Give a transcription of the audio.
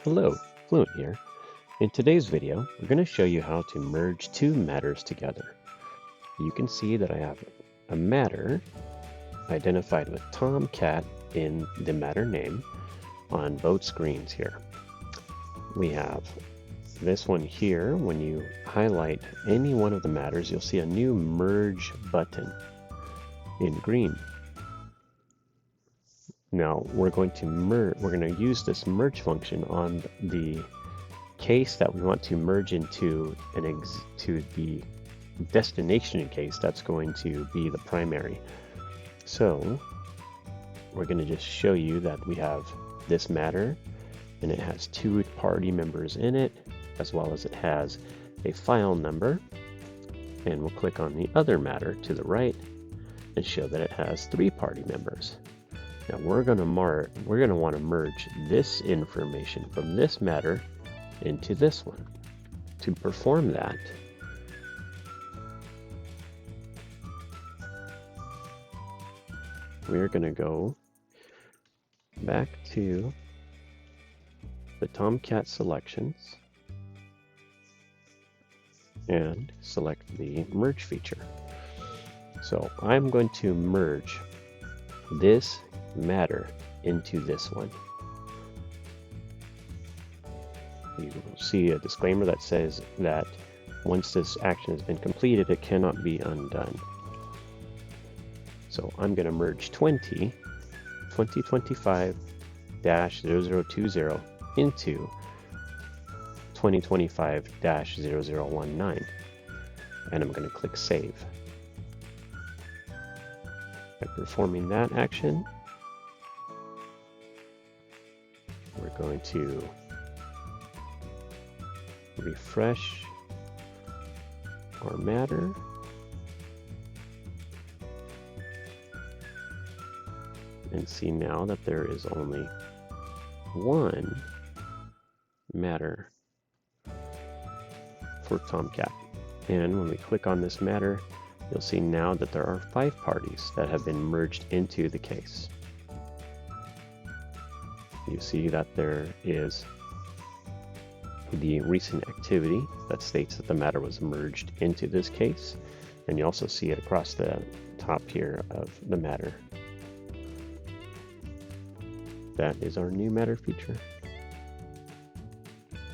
Hello, Fluent here. In today's video, we're going to show you how to merge two matters together. You can see that I have a matter identified with Tomcat in the matter name on both screens here. We have this one here. When you highlight any one of the matters, you'll see a new merge button in green. Now we're going to use this merge function on the case that we want to merge into to the destination case that's going to be the primary. So we're going to just show you that we have this matter and it has two party members in it, as well as it has a file number. And we'll click on the other matter to the right and show that it has three party members. Now we're going to want to merge this information from this matter into this one. To perform that, we're going to go back to the Tomcat selections and select the merge feature. So I'm going to merge this matter into this one. You will see a disclaimer that says that once this action has been completed, it cannot be undone. So I'm going to merge 2025-0020 into 2025-0019, and I'm going to click Save. By performing that action, we're going to refresh our matter. And see now that there is only one matter for Tomcat. And when we click on this matter, you'll see now that there are 5 parties that have been merged into the case. You see that there is the recent activity that states that the matter was merged into this case, and you also see it across the top here of the matter. That is our new matter feature.